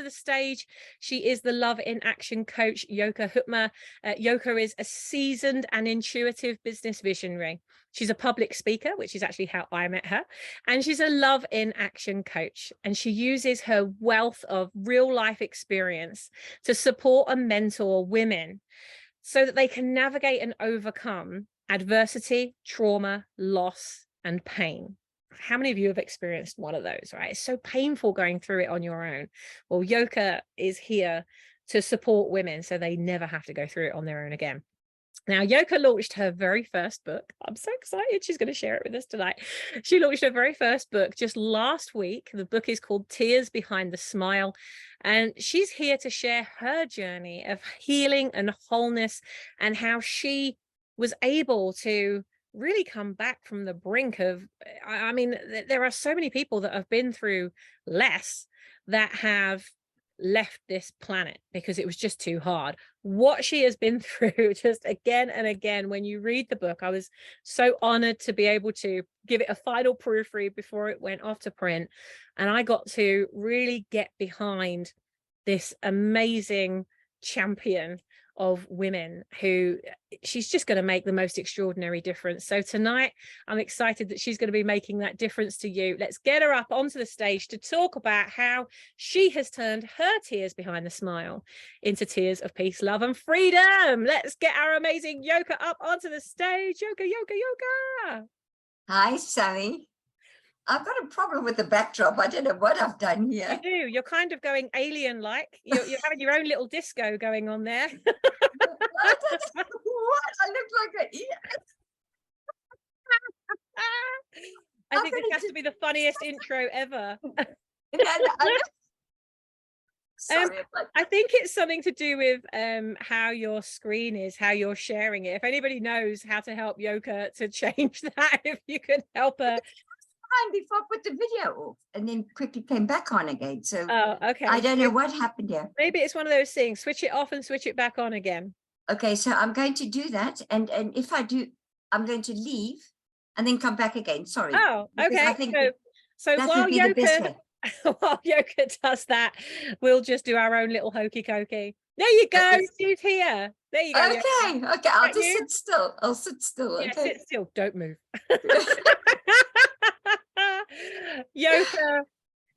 the stage. She is the Love in Action coach, Joké Hoetmer. Joké is a seasoned and intuitive business visionary. She's a public speaker, which is actually how I met her. And she's a Love in Action coach. And she uses her wealth of real life experience to support and mentor women so that they can navigate and overcome adversity, trauma, loss, and pain. How many of you have experienced one of those, right? It's so painful going through it on your own. Well, Joké is here to support women so they never have to go through it on their own again. Now, Joké launched her very first book. I'm so excited. She's going to share it with us tonight. She launched her very first book just last week. The book is called Tears Behind the Smile. And she's here to share her journey of healing and wholeness and how she was able to really come back from the brink of, I mean, there are so many people that have been through less that have left this planet because it was just too hard. What she has been through just again and again. When you read the book, I was so honored to be able to give it a final proofread before it went off to print, and I got to really get behind this amazing champion of women who she's just going to make the most extraordinary difference. So tonight I'm excited that she's going to be making that difference to you. Let's get her up onto the stage to talk about how she has turned her tears behind the smile into tears of peace, love, and freedom. Let's get our amazing Joké up onto the stage. Joké, Joké, Joké. Hi, Sammy. I've got a problem with the backdrop. I don't know what I've done here. You do. You're kind of going alien-like. You're having your own little disco going on there. What? I look like a... I think this has to be the funniest intro ever. Sorry, I think it's something to do with how your screen is, how you're sharing it. If anybody knows how to help Joké to change that, if you could help her. Before I put the video off and then quickly came back on again. So okay. I don't know what happened here. Maybe it's one of those things. Switch it off and switch it back on again. Okay, so I'm going to do that. And if I do, I'm going to leave and then come back again. Sorry. Oh, okay. I think so that while would be the best way. While Joké does that, we'll just do our own little hokey cokey. There you go. She's here. There you go. Okay. Joké. Okay. I'll just sit still. I'll sit still. Yeah, okay. Sit still. Don't move. Joké,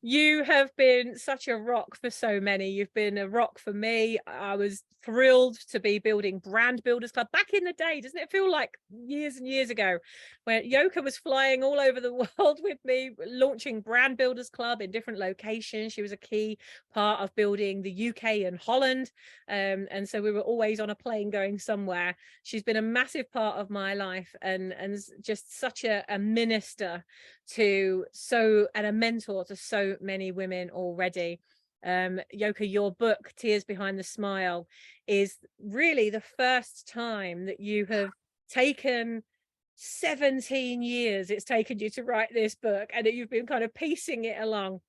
you have been such a rock for so many. You've been a rock for me. I was thrilled to be building Brand Builders Club back in the day. Doesn't it feel like years and years ago, where Joké was flying all over the world with me, launching Brand Builders Club in different locations. She was a key part of building the UK and Holland. And so we were always on a plane going somewhere. She's been a massive part of my life and just such a minister to and a mentor to so many women already. Joké, your book Tears Behind the Smile is really the first time that you have taken 17 years it's taken you to write this book, and that you've been kind of piecing it along,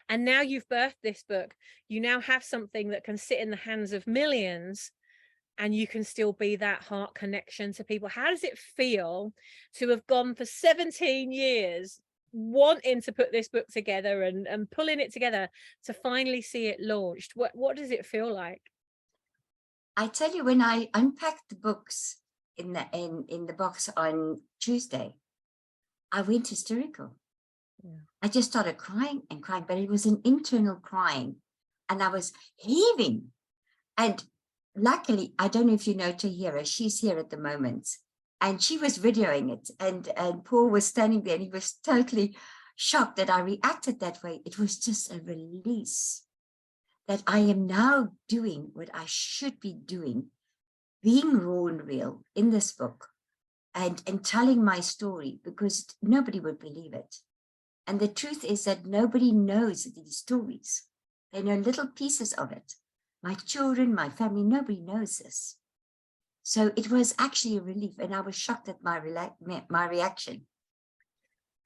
and now you've birthed this book. You now have something that can sit in the hands of millions, and you can still be that heart connection to people. How does it feel to have gone for 17 years wanting to put this book together and pulling it together to finally see it launched? What does it feel like? I tell you, when I unpacked the books in the box on Tuesday, I went hysterical. Yeah. I just started crying and crying, but it was an internal crying, and I was heaving. And luckily, I don't know if you know Tahira, she's here at the moment, and she was videoing it, and Paul was standing there, and he was totally shocked that I reacted that way. It was just a release that I am now doing what I should be doing, being raw and real in this book, and telling my story, because nobody would believe it. And the truth is that nobody knows these stories. They know little pieces of it. My children, my family, nobody knows this. So it was actually a relief, and I was shocked at my reaction.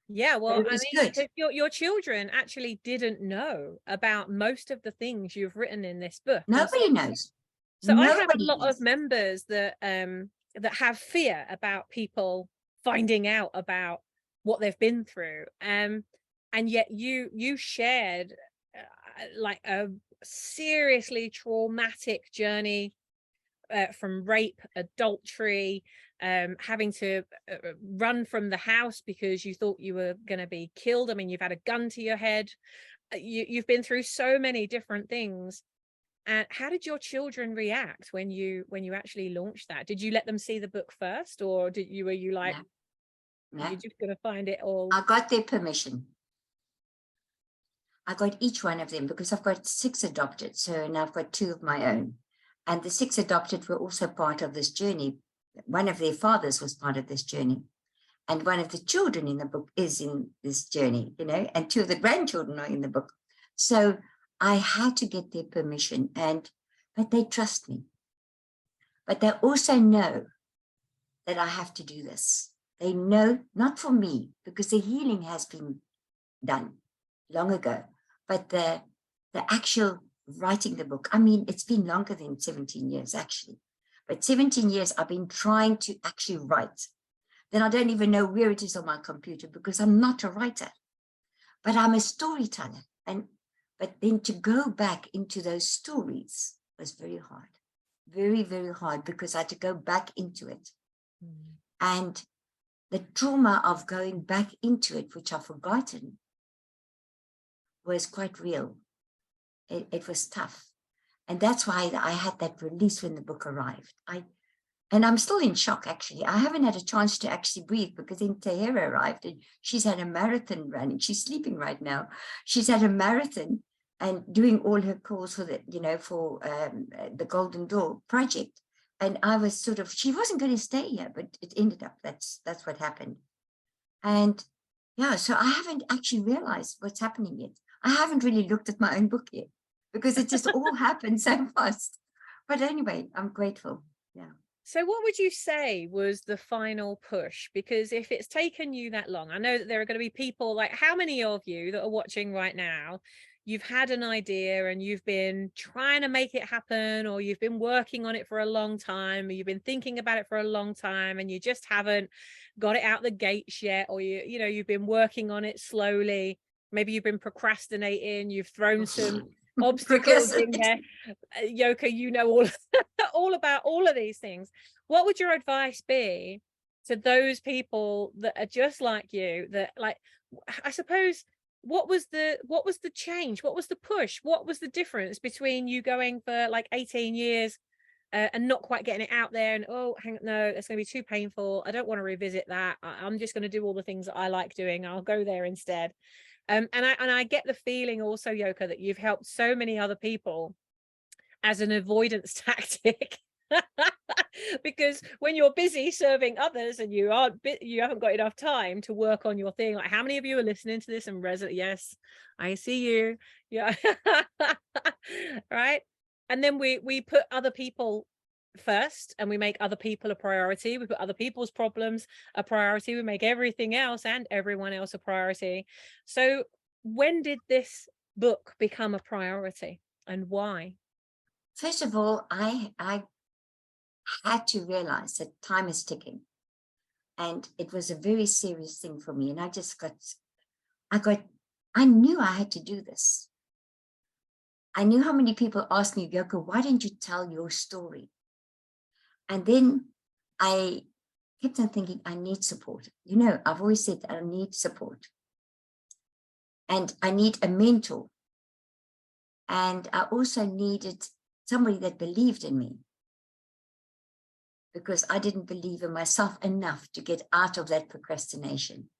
Yeah, well, I mean, your children actually didn't know about most of the things you've written in this book. Nobody knows. So nobody I have a lot of members that that have fear about people finding out about what they've been through, and yet you shared like a seriously traumatic journey from rape, adultery, having to run from the house because you thought you were going to be killed. I mean, you've had a gun to your head. You've been through so many different things. And how did your children react when you actually launched that? Did you let them see the book first, or were you like, no. you're just going to find it all? I got their permission. I got each one of them, because I've got 6 adopted. So now I've got 2 of my own. And the 6 adopted were also part of this journey. One of their fathers was part of this journey. And one of the children in the book is in this journey, you know, and 2 of the grandchildren are in the book. So I had to get their permission, but they trust me. But they also know that I have to do this. They know, not for me, because the healing has been done long ago, but the actual writing the book, I mean, it's been longer than 17 years, actually. But 17 years I've been trying to actually write. Then I don't even know where it is on my computer, because I'm not a writer, but I'm a storyteller. But then to go back into those stories was very hard, very, very hard, because I had to go back into it. And the trauma of going back into it, which I've forgotten, was quite real. It was tough. And that's why I had that release when the book arrived. And I'm still in shock, actually. I haven't had a chance to actually breathe, because then Tahira arrived and she's had a marathon running. She's sleeping right now. She's had a marathon and doing all her calls for the, you know, for the Golden Door project. And I was sort of, she wasn't going to stay here, but it ended up, that's what happened. And yeah, so I haven't actually realized what's happening yet. I haven't really looked at my own book yet, because it just all happened so fast. But anyway, I'm grateful. Yeah. So what would you say was the final push? Because if it's taken you that long, I know that there are going to be people like, how many of you that are watching right now, you've had an idea and you've been trying to make it happen, or you've been working on it for a long time, or you've been thinking about it for a long time and you just haven't got it out the gates yet, or you know, you've been working on it slowly. Maybe you've been procrastinating, you've thrown some obstacles in there. Joké, you know all about all of these things. What would your advice be to those people that are just like you, that, like, I suppose, what was the change? What was the push? What was the difference between you going for like 18 years and not quite getting it out there, and oh, hang on, no, it's going to be too painful, I don't want to revisit that, I'm just going to do all the things that I like doing, I'll go there instead. And I get the feeling also, Joké, that you've helped so many other people as an avoidance tactic. Because when you're busy serving others and you haven't got enough time to work on your thing, like how many of you are listening to this and resonate? Yes, I see you. Yeah. Right. And then we put other people first, and we make other people a priority. We put other people's problems a priority. We make everything else and everyone else a priority. So when did this book become a priority, and why? First of all, I had to realize that time is ticking, and it was a very serious thing for me. And I knew I had to do this. I knew how many people asked me, Joké, why didn't you tell your story? And then I kept on thinking, I need support. You know, I've always said that I need support. And I need a mentor. And I also needed somebody that believed in me, because I didn't believe in myself enough to get out of that procrastination.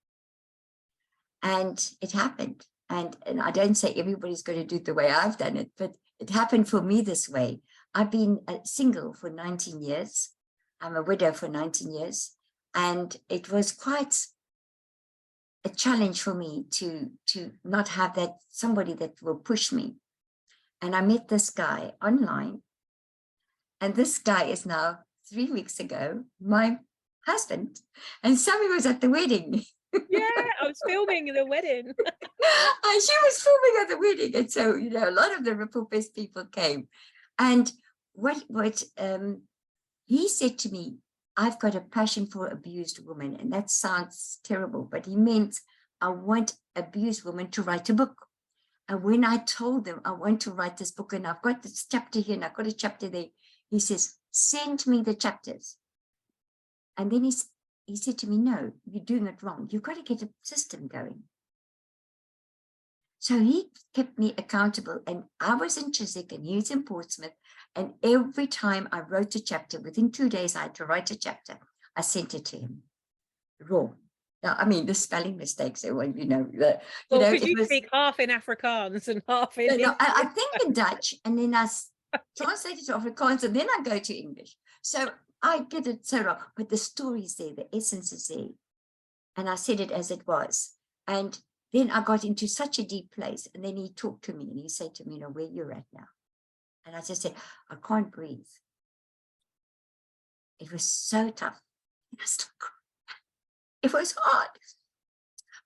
And it happened. And I don't say everybody's going to do it the way I've done it, but it happened for me this way. I've been single for 19 years. I'm a widow for 19 years. And it was quite a challenge for me to not have that somebody that will push me. And I met this guy online. And this guy is now 3 weeks ago, my husband. And Sammy was at the wedding. Yeah, I was filming the wedding. And she was filming at the wedding. And so, you know, a lot of the RippleFEST people came. And what he said to me, I've got a passion for abused women. And that sounds terrible, but he meant I want abused women to write a book. And when I told him I want to write this book and I've got this chapter here and I've got a chapter there, he says, send me the chapters. And then he said to me, no, you're doing it wrong. You've got to get a system going. So he kept me accountable, and I was in Chiswick and he was in Portsmouth. And every time I wrote a chapter, within 2 days, I had to write a chapter. I sent it to him raw. Now, I mean, the spelling mistakes, well, Because you speak half in Afrikaans and half in No, I think in Dutch, and then I translate it to Afrikaans, and then I go to English. So I get it so wrong, but the story is there, the essence is there. And I said it as it was. And then I got into such a deep place, and then he talked to me and he said to me, where you're at now. And I just said, I can't breathe. It was so tough. It was hard.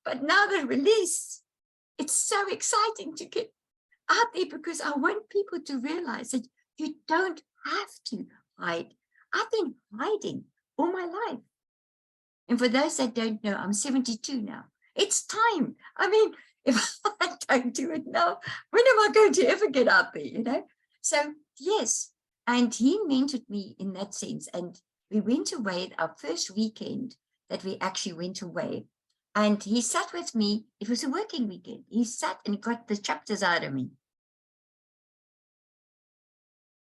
But now the release, it's so exciting to get out there, because I want people to realize that you don't have to hide. I've been hiding all my life. And for those that don't know, I'm 72 now. It's time. I mean, if I don't do it now, when am I going to ever get out there, So, yes. And he mentored me in that sense. And we went away, our first weekend that we actually went away. And he sat with me. It was a working weekend. He sat and got the chapters out of me.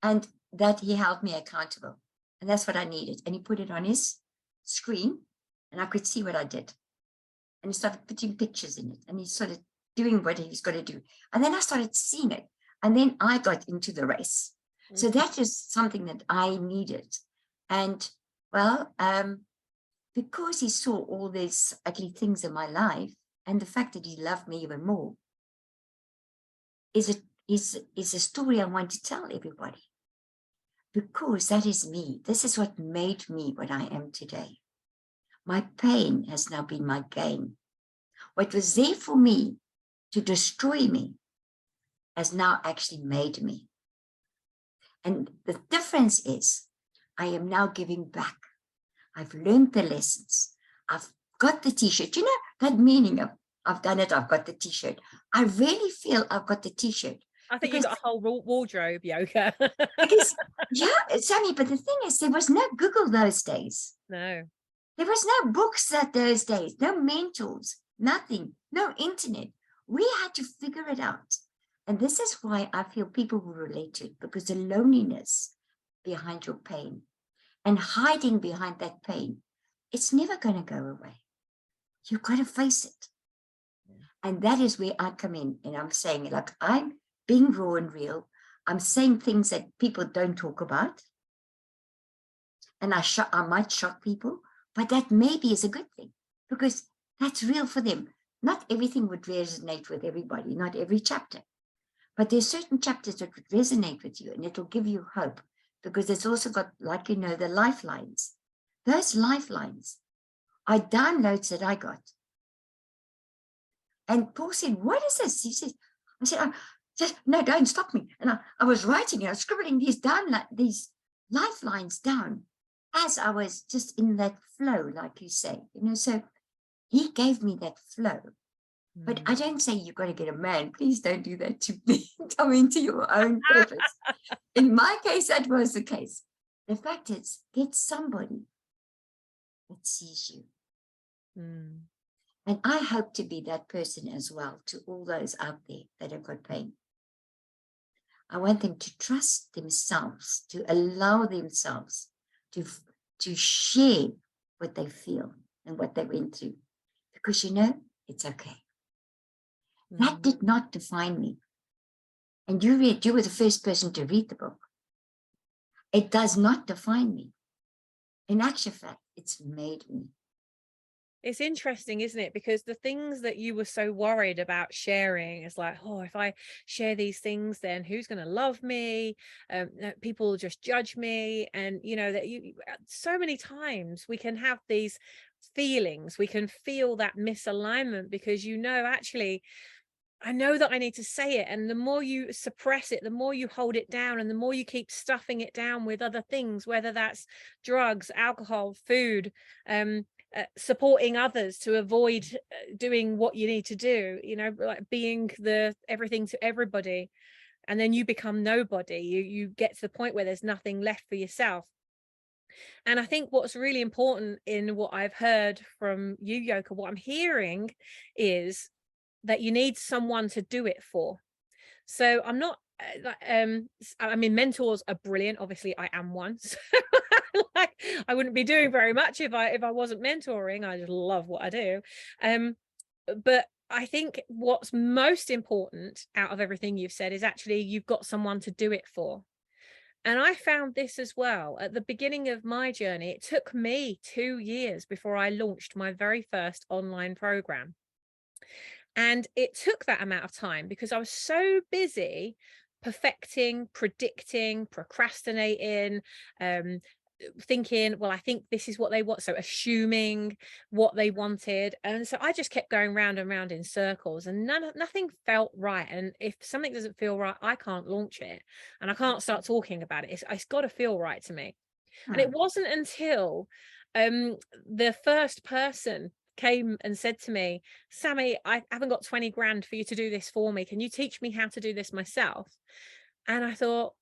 And that he held me accountable. And that's what I needed. And he put it on his screen and I could see what I did. And he started putting pictures in it. And he started doing what he was going to do. And then I started seeing it. And then I got into the race. So that is something that I needed. And well, because he saw all these ugly things in my life, and the fact that he loved me even more, is a story I want to tell everybody. Because that is me. This is what made me what I am today. My pain has now been my gain. What was there for me to destroy me has now actually made me. And the difference is I am now giving back. I've learned the lessons. I've got the t-shirt. That meaning of I've done it, I've got the t-shirt. I really feel I've got the t-shirt. I think you got a whole wardrobe, Joké. Because, Sammy, but the thing is, there was no Google those days. No. There was no books those days, no mentors, nothing, no internet. We had to figure it out. And this is why I feel people will relate to it, because the loneliness behind your pain and hiding behind that pain, it's never going to go away. You've got to face it. And that is where I come in. And I'm saying, like, I'm being raw and real. I'm saying things that people don't talk about. And I might shock people, but that maybe is a good thing, because that's real for them. Not everything would resonate with everybody, not every chapter. But there's certain chapters that would resonate with you, and it'll give you hope, because it's also got, like, the lifelines. Those lifelines are downloads that I got. And Paul said, what is this? He said, I said, no, don't stop me. And I was writing, I was scribbling these lifelines down as I was just in that flow, like you say, so he gave me that flow. But I don't say you've got to get a man. Please don't do that to me. Come into your own purpose. In my case, that was the case. The fact is, get somebody that sees you. And I hope to be that person as well to all those out there that have got pain. I want them to trust themselves, to allow themselves to share what they feel and what they went through. Because, it's okay. That did not define me. And you were the first person to read the book. It does not define me. In actual fact, it's made me. It's interesting, isn't it? Because the things that you were so worried about sharing is like, oh, if I share these things, then who's going to love me? People will just judge me. And, that so many times we can have these feelings, we can feel that misalignment, because, actually, I know that I need to say it. And the more you suppress it, the more you hold it down, and the more you keep stuffing it down with other things, whether that's drugs, alcohol, food, supporting others to avoid doing what you need to do, you know, like being the everything to everybody, and then you become nobody. You get to the point where there's nothing left for yourself. And I think what's really important in what I've heard from you, Yoka, what I'm hearing is that you need someone to do it for. So I'm not I mean, mentors are brilliant. Obviously I am one. So like, I wouldn't be doing very much if I wasn't mentoring. I just love what I do. But I think what's most important out of everything you've said is actually you've got someone to do it for. And I found this as well. At the beginning of my journey, it took me 2 years before I launched my very first online program. And it took that amount of time because I was so busy perfecting, predicting, procrastinating, thinking, well, I think this is what they want. So assuming what they wanted. And so I just kept going round and round in circles, and nothing felt right. And if something doesn't feel right, I can't launch it and I can't start talking about it. It's got to feel right to me. And it wasn't until the first person came and said to me, Sammy, I haven't got 20 grand for you to do this for me. Can you teach me how to do this myself? And I thought,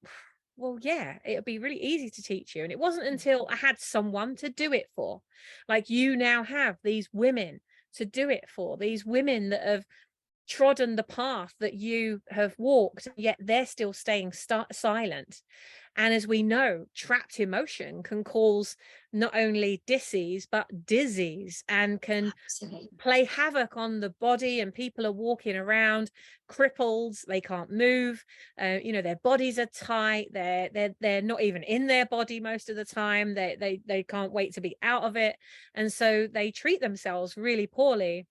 well, yeah, it would be really easy to teach you. And it wasn't until I had someone to do it for, like you now have these women to do it for, these women that have trodden the path that you have walked, yet they're still staying silent. And as we know, trapped emotion can cause not only disease, but disease, and can play havoc on the body. And people are walking around crippled, they can't move, you know, their bodies are tight, they're not even in their body most of the time, they can't wait to be out of it. And so they treat themselves really poorly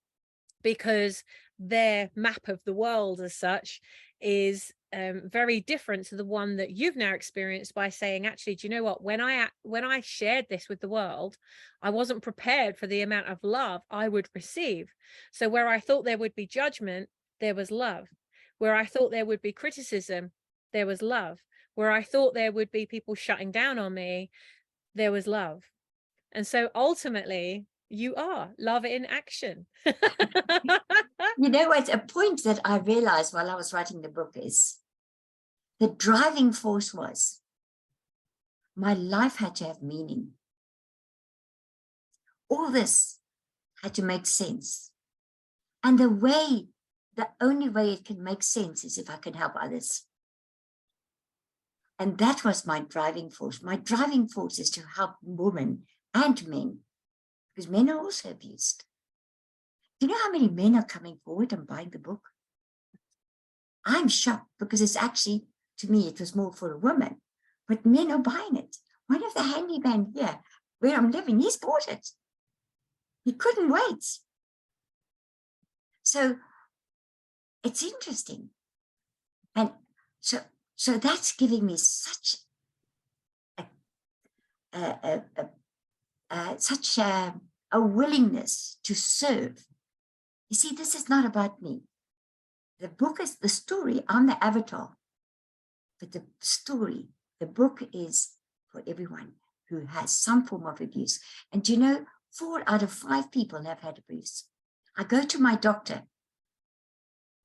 because their map of the world as such is very different to the one that you've now experienced, by saying, actually, do you know what, when I shared this with the world, I wasn't prepared for the amount of love I would receive. So where I thought there would be judgment, there was love. Where I thought there would be criticism, there was love. Where I thought there would be people shutting down on me, there was love. And so ultimately you are love in action. You know what, a point that I realized while I was writing the book is the driving force was my life had to have meaning. All this had to make sense. And the only way it can make sense is if I can help others. And that was my driving force. My driving force is to help women and men, because men are also abused. Do you know how many men are coming forward and buying the book? I'm shocked, because it's actually, to me, it was more for a woman, but men are buying it. One of the handyman here, where I'm living, he's bought it. He couldn't wait. So it's interesting. And so that's giving me such a willingness to serve. You see, this is not about me. The book is the story. I'm the avatar. But the story, the book is for everyone who has some form of abuse. And you know, 4 out of 5 people have had abuse. I go to my doctor.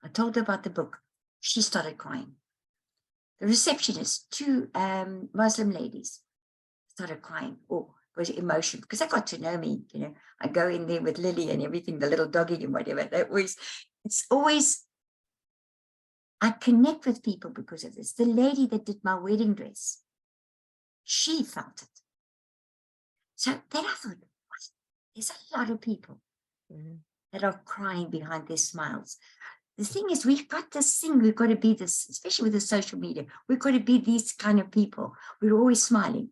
I told her about the book. She started crying. The receptionist, 2 Muslim ladies, started crying. Oh, it was emotional, because they got to know me. You know, I go in there with Lily and everything, the little doggy and whatever. It's always, I connect with people because of this. The lady that did my wedding dress, she felt it. So then I thought, there's a lot of people that are crying behind their smiles. The thing is, we've got this thing, we've got to be this, especially with the social media, we've got to be these kind of people. We're always smiling.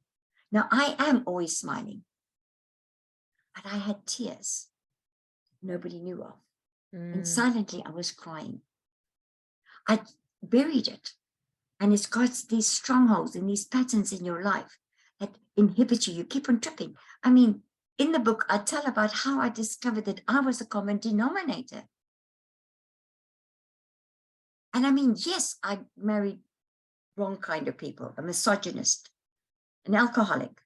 Now, I am always smiling, but I had tears nobody knew of. And silently, I was crying. I buried it. And it's got these strongholds and these patterns in your life that inhibit you. You keep on tripping. I mean, in the book, I tell about how I discovered that I was a common denominator. And I mean, yes, I married wrong kind of people, a misogynist, an alcoholic,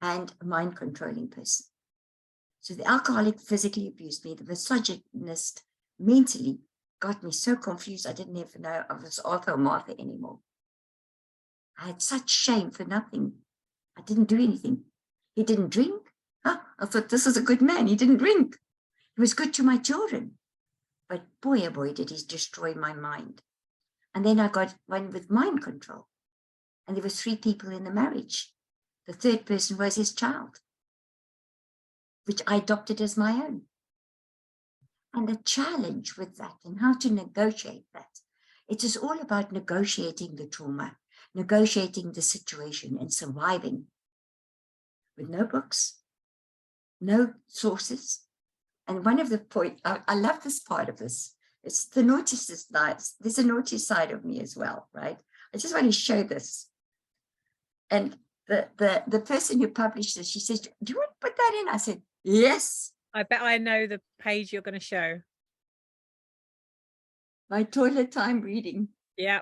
and a mind-controlling person. So the alcoholic physically abused me. The misogynist mentally got me so confused. I didn't even know I was Arthur or Martha anymore. I had such shame for nothing. I didn't do anything. He didn't drink. Huh? I thought, this is a good man. He didn't drink. He was good to my children. But boy, oh boy, did he destroy my mind. And then I got one with mind control. And there were 3 people in the marriage. The 3rd person was his child, which I adopted as my own. And the challenge with that and how to negotiate that, it is all about negotiating the trauma, negotiating the situation and surviving with no books, no sources. And one of the points, I love this part of this, it's the naughty side. There's a naughty side of me as well, right? I just want to show this. And the person who published this, she says, do you want to put that in? I said, yes. I bet I know the page you're going to show. My toilet time reading. Yeah.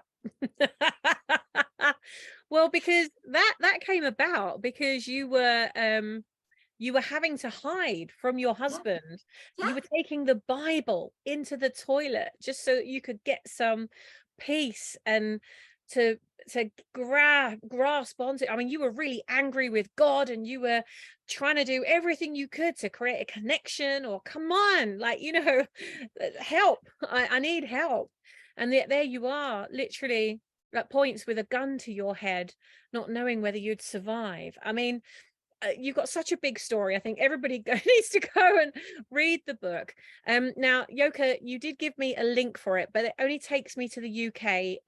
Well, because that came about because you were having to hide from your husband. Yeah. You were taking the Bible into the toilet just so that you could get some peace and to grasp onto. I mean, you were really angry with God and you were trying to do everything you could to create a connection, or come on, like, you know, help, I need help. And there you are, literally at points with a gun to your head, not knowing whether you'd survive. I mean, you've got such a big story. I think everybody needs to go and read the book. Now, Joké, you did give me a link for it, but it only takes me to the UK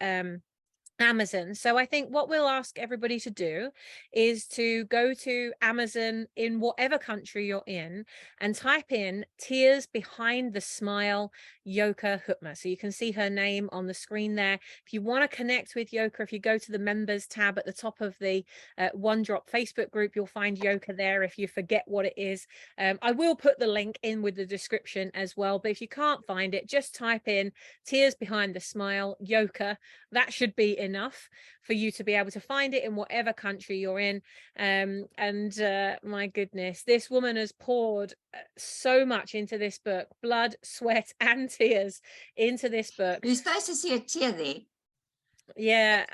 Amazon. So I think what we'll ask everybody to do is to go to Amazon in whatever country you're in and type in Tears Behind the Smile, Joké Hoetmer. So you can see her name on the screen there. If you want to connect with Joké, if you go to the members tab at the top of the One Drop Facebook group, you'll find Joké there if you forget what it is. I will put the link in with the description as well, but if you can't find it, just type in Tears Behind the Smile, Joké. That should be enough for you to be able to find it in whatever country you're in. My goodness, this woman has poured so much into this book, blood, sweat and tears into this book. You're supposed to see a tear there. Yeah.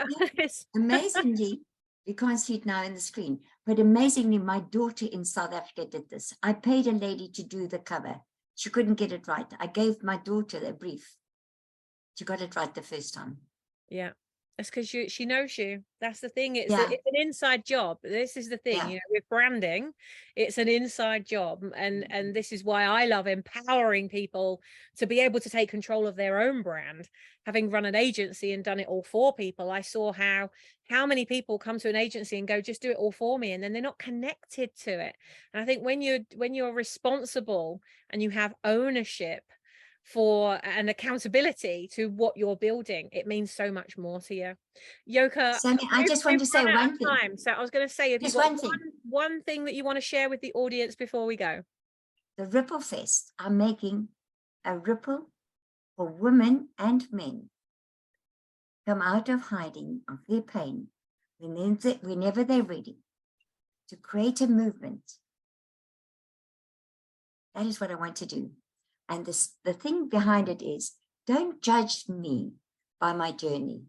Amazingly, you can't see it now in the screen, but amazingly, my daughter in South Africa did this. I paid a lady to do the cover. She couldn't get it right. I gave my daughter a brief. She got it right the first time. Yeah, that's because she knows you. That's the thing. It's an inside job. This is the thing, you know, with branding, it's an inside job, and this is why I love empowering people to be able to take control of their own brand. Having run an agency and done it all for people, I saw how many people come to an agency and go, just do it all for me, and then they're not connected to it. And I think when you're responsible and you have ownership for an accountability to what you're building, it means so much more to you. Joké, Sammy, I just want to say one thing. So I was going to say, if you've got one thing that you want to share with the audience before we go. The RippleFEST are making a ripple for women and men come out of hiding of their pain whenever they're ready to create a movement. That is what I want to do. And the thing behind it is, don't judge me by my journey.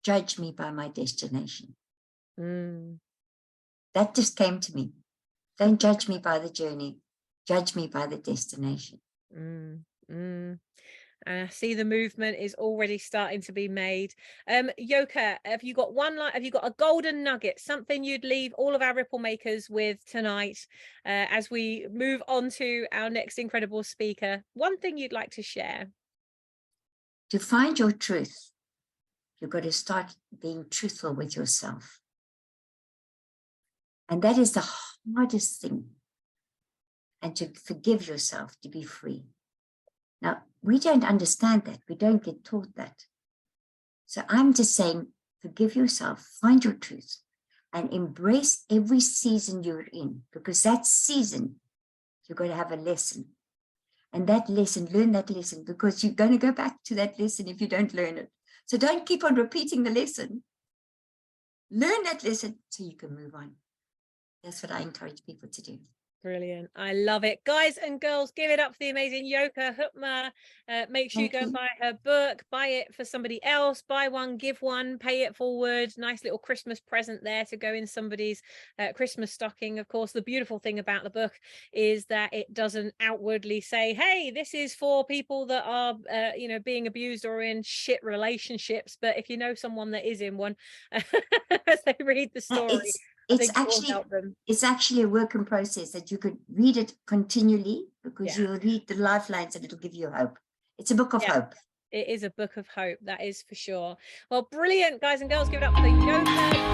Judge me by my destination. That just came to me. Don't judge me by the journey. Judge me by the destination. I see the movement is already starting to be made. Joké, have you got a golden nugget, something you'd leave all of our ripple makers with tonight as we move on to our next incredible speaker? One thing you'd like to share? To find your truth, you've got to start being truthful with yourself. And that is the hardest thing. And to forgive yourself, to be free. Now, we don't understand that. We don't get taught that. So I'm just saying, forgive yourself, find your truth, and embrace every season you're in, because that season, you're going to have a lesson. And that lesson, learn that lesson, because you're going to go back to that lesson if you don't learn it. So don't keep on repeating the lesson. Learn that lesson so you can move on. That's what I encourage people to do. Brilliant. I love it. Guys and girls, give it up for the amazing Joké Hoetmer. Make sure you go and buy her book, buy it for somebody else, buy one, give one, pay it forward. Nice little Christmas present there to go in somebody's Christmas stocking. Of course, the beautiful thing about the book is that it doesn't outwardly say, hey, this is for people that are, you know, being abused or in shit relationships. But if you know someone that is in one, as they read the story, it's actually a work in process that you could read it continually, because you'll read the lifelines and it'll give you hope. It's a book of hope. It is a book of hope, that is for sure. Well, brilliant, guys and girls, give it up for Joké.